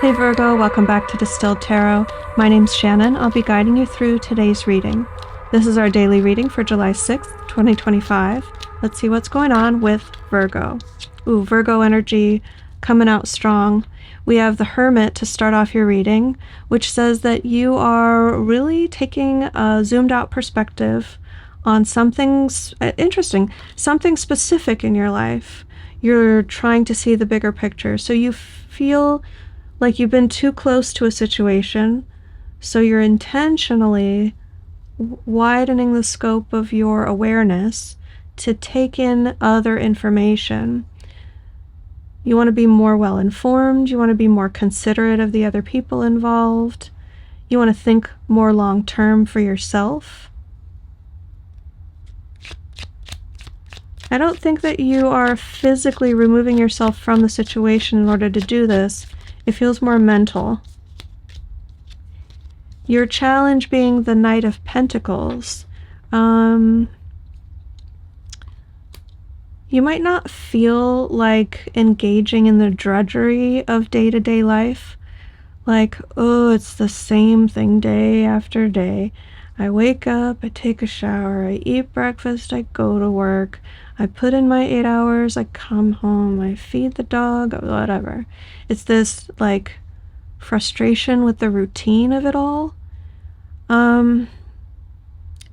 Hey Virgo, welcome back to Distilled Tarot. My name's Shannon. I'll be guiding you through today's reading. This is our daily reading for July 6th, 2025. Let's see what's going on with Virgo. Ooh, Virgo energy coming out strong. We have the Hermit to start off your reading, which says that you are really taking a zoomed out perspective on something interesting, something specific in your life. You're trying to see the bigger picture. So you feel like you've been too close to a situation, so you're intentionally widening the scope of your awareness to take in other information. You want to be more well-informed, you want to be more considerate of the other people involved, you want to think more long-term for yourself. I don't think that you are physically removing yourself from the situation in order to do this. It feels more mental. Your challenge being the Knight of Pentacles. You might not feel like engaging in the drudgery of day-to-day life. Like, oh, it's the same thing day after day. I wake up, I take a shower, I eat breakfast, I go to work, I put in my 8 hours, I come home, I feed the dog, whatever. It's this, like, frustration with the routine of it all. And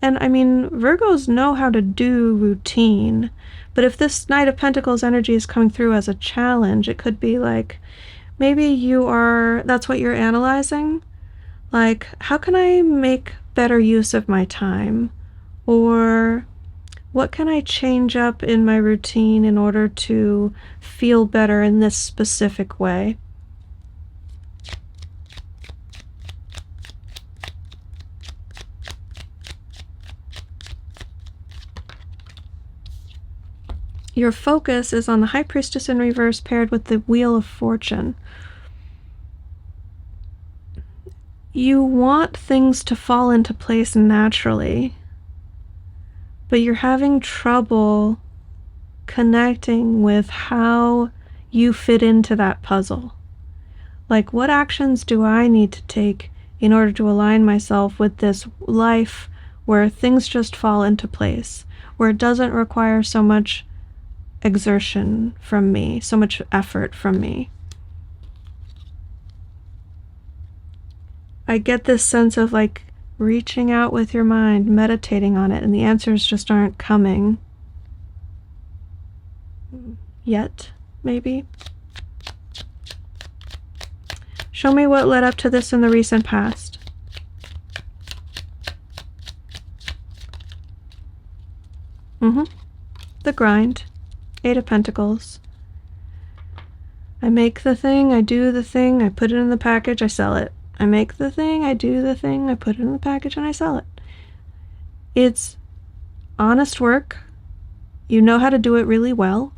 I mean, Virgos know how to do routine, but if this Knight of Pentacles energy is coming through as a challenge, it could be like, maybe that's what you're analyzing. Like, how can I make better use of my time? Or what can I change up in my routine in order to feel better in this specific way? Your focus is on the High Priestess in reverse paired with the Wheel of Fortune. You want things to fall into place naturally, but you're having trouble connecting with how you fit into that puzzle. Like, what actions do I need to take in order to align myself with this life where things just fall into place, where it doesn't require so much exertion from me, so much effort from me? I get this sense of like reaching out with your mind, meditating on it, and the answers just aren't coming yet, maybe. Show me what led up to this in the recent past. The grind. 8 of Pentacles. I make the thing, I do the thing, I put it in the package, I sell it. I make the thing, I do the thing, I put it in the package, and I sell it. It's honest work. You know how to do it really well.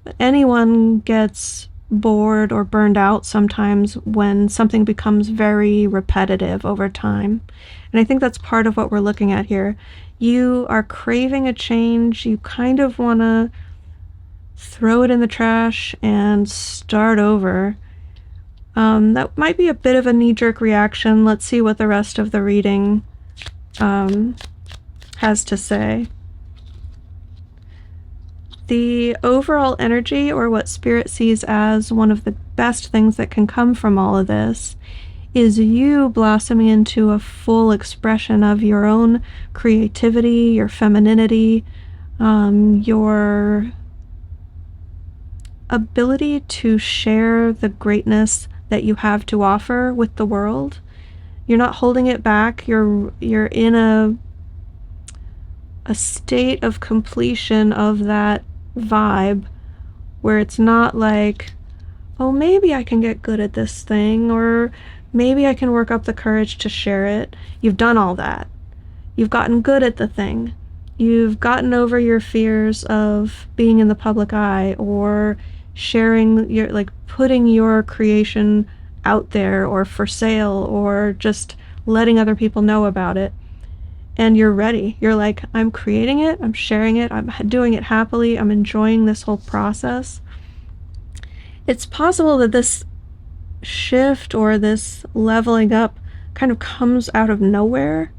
But anyone gets bored or burned out sometimes when something becomes very repetitive over time. And I think that's part of what we're looking at here. You are craving a change. You kind of want to throw it in the trash and start over. That might be a bit of a knee-jerk reaction. Let's see what the rest of the reading has to say. The overall energy, or what Spirit sees as one of the best things that can come from all of this, is you blossoming into a full expression of your own creativity, your femininity, your ability to share the greatness that you have to offer with the world. You're not holding it back. You're in a state of completion of that vibe where it's not like, oh, maybe I can get good at this thing, or maybe I can work up the courage to share it. You've done all that. You've gotten good at the thing. You've gotten over your fears of being in the public eye or sharing your, like, putting your creation out there or for sale or just letting other people know about it. And you're ready. You're like, I'm creating it, I'm sharing it, I'm doing it happily, I'm enjoying this whole process. It's possible that this shift or this leveling up kind of comes out of nowhere,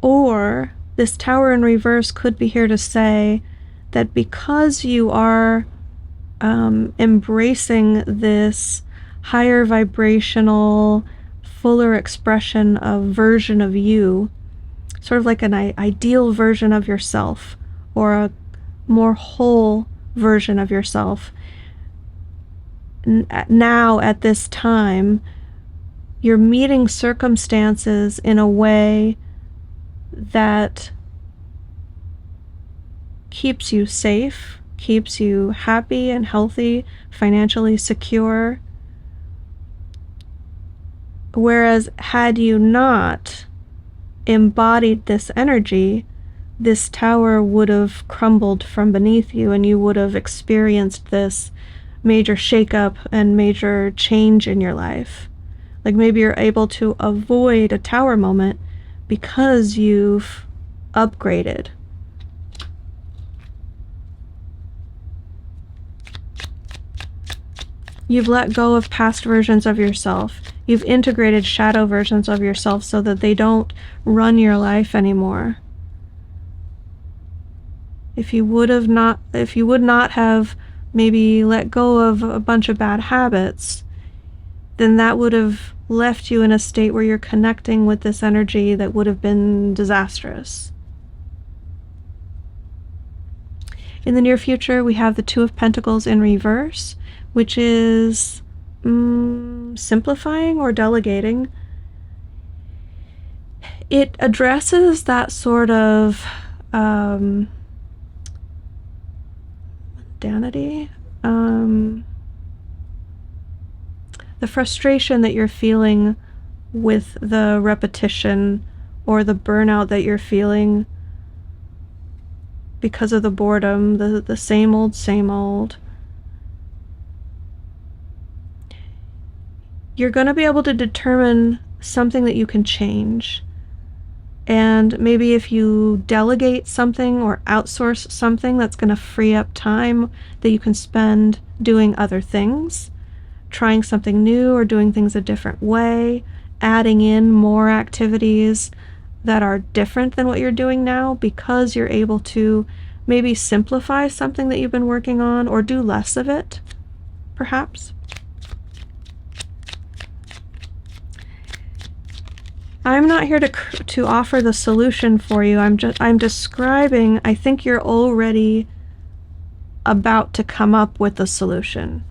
or this Tower in reverse could be here to say that because you are embracing this higher vibrational, fuller expression of version of you, sort of like an ideal version of yourself, or a more whole version of yourself, now at this time, you're meeting circumstances in a way that keeps you safe, keeps you happy and healthy, financially secure. Whereas had you not embodied this energy, this tower would have crumbled from beneath you and you would have experienced this major shakeup and major change in your life. Like maybe you're able to avoid a tower moment because you've upgraded. You've let go of past versions of yourself. You've integrated shadow versions of yourself so that they don't run your life anymore. If you would not have maybe let go of a bunch of bad habits, then that would have left you in a state where you're connecting with this energy that would have been disastrous. In the near future, we have the Two of Pentacles in reverse, which is simplifying or delegating. It addresses that sort of mundanity, the frustration that you're feeling with the repetition or the burnout that you're feeling because of the boredom, the same old. You're going to be able to determine something that you can change. And maybe if you delegate something or outsource something, that's going to free up time that you can spend doing other things, trying something new or doing things a different way, adding in more activities that are different than what you're doing now, because you're able to maybe simplify something that you've been working on or do less of it, perhaps. I'm not here to offer the solution for you. I'm describing, I think you're already about to come up with the solution.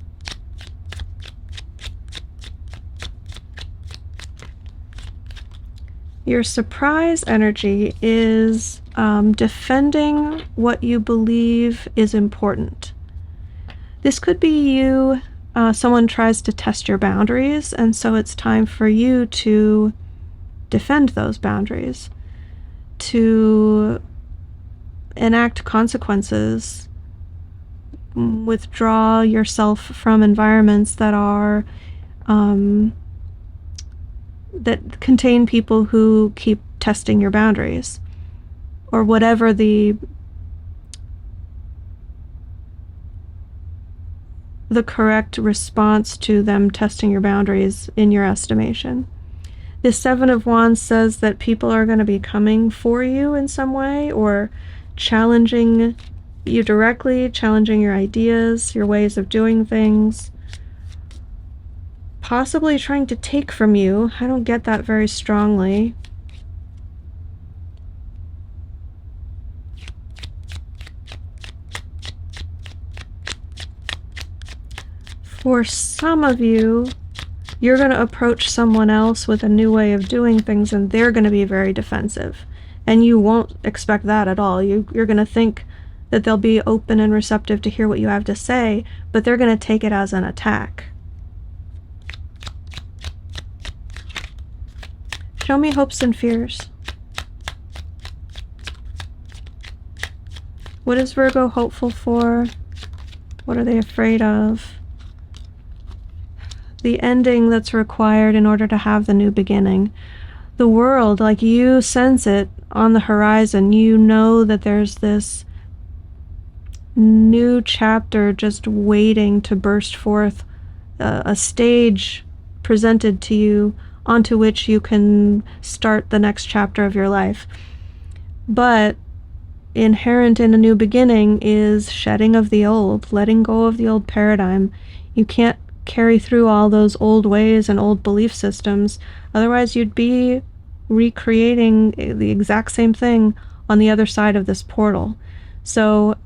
Your surprise energy is defending what you believe is important. This could be you, someone tries to test your boundaries, and so it's time for you to defend those boundaries, to enact consequences, withdraw yourself from environments that are that contain people who keep testing your boundaries, or whatever the correct response to them testing your boundaries in your estimation. The Seven of Wands says that people are going to be coming for you in some way, or challenging you directly, challenging your ideas, your ways of doing things, possibly trying to take from you. I don't get that very strongly. For some of you, you're going to approach someone else with a new way of doing things, and they're going to be very defensive. And you won't expect that at all. You're going to think that they'll be open and receptive to hear what you have to say, but they're going to take it as an attack. Show me hopes and fears. What is Virgo hopeful for? What are they afraid of? The ending that's required in order to have the new beginning. The world, like you sense it on the horizon. You know that there's this new chapter just waiting to burst forth, a stage presented to you onto which you can start the next chapter of your life. But inherent in a new beginning is shedding of the old, letting go of the old paradigm. You can't carry through all those old ways and old belief systems. Otherwise, you'd be recreating the exact same thing on the other side of this portal. So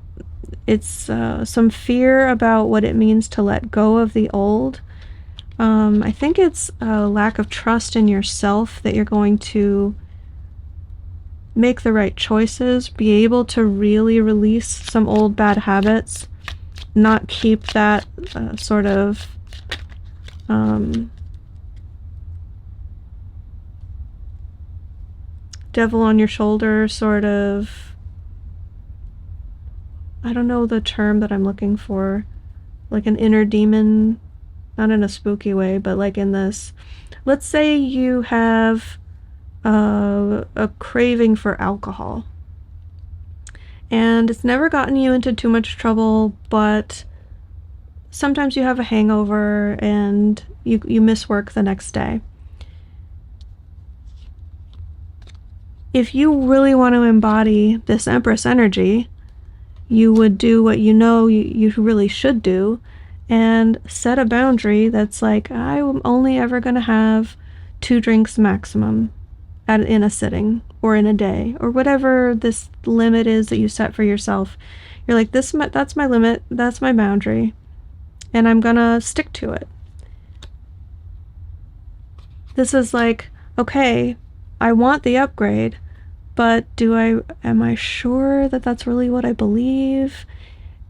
it's some fear about what it means to let go of the old. I think it's a lack of trust in yourself that you're going to make the right choices, be able to really release some old bad habits, not keep that sort of devil on your shoulder sort of, I don't know the term that I'm looking for, like an inner demon, not in a spooky way, but like in this, let's say you have a craving for alcohol and it's never gotten you into too much trouble, but sometimes you have a hangover and you miss work the next day. If you really want to embody this Empress energy, you would do what you know you really should do and set a boundary that's like, I'm only ever going to have 2 drinks maximum in a sitting or in a day, or whatever this limit is that you set for yourself. You're like, that's my limit, that's my boundary, and I'm gonna stick to it. This is like, okay, I want the upgrade, but am I sure that that's really what I believe?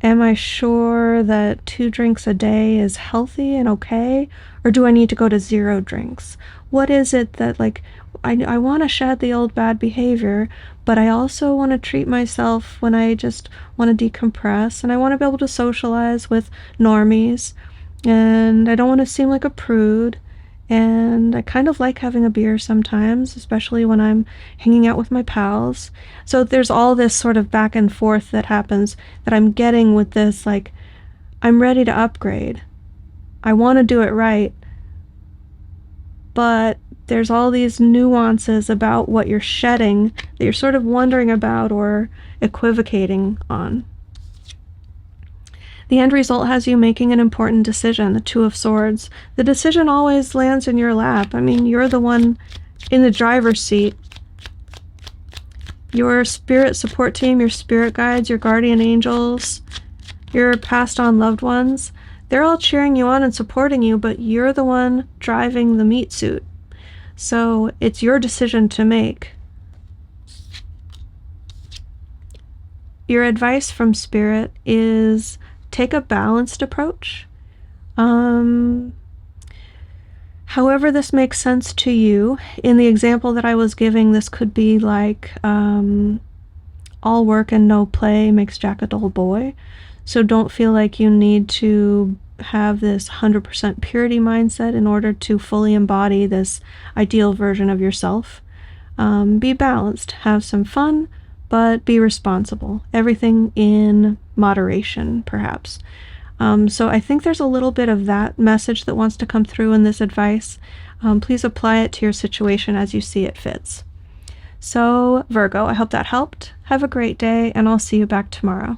Am I sure that 2 drinks a day is healthy and okay? Or do I need to go to 0 drinks? What is it that, like, I want to shed the old bad behavior, but I also want to treat myself when I just want to decompress, and I want to be able to socialize with normies, and I don't want to seem like a prude, and I kind of like having a beer sometimes, especially when I'm hanging out with my pals. So there's all this sort of back and forth that happens that I'm getting with this, like, I'm ready to upgrade. I want to do it right. But there's all these nuances about what you're shedding that you're sort of wondering about or equivocating on. The end result has you making an important decision, the 2 of Swords. The decision always lands in your lap. I mean, you're the one in the driver's seat. Your spirit support team, your spirit guides, your guardian angels, your passed on loved ones, they're all cheering you on and supporting you, but you're the one driving the meat suit. So it's your decision to make. Your advice from Spirit is take a balanced approach. However this makes sense to you. In the example that I was giving, this could be like all work and no play makes Jack a dull boy. So don't feel like you need to have this 100% purity mindset in order to fully embody this ideal version of yourself. Be balanced, have some fun, but be responsible. Everything in moderation, perhaps. So I think there's a little bit of that message that wants to come through in this advice. Please apply it to your situation as you see it fits. So Virgo, I hope that helped. Have a great day, and I'll see you back tomorrow.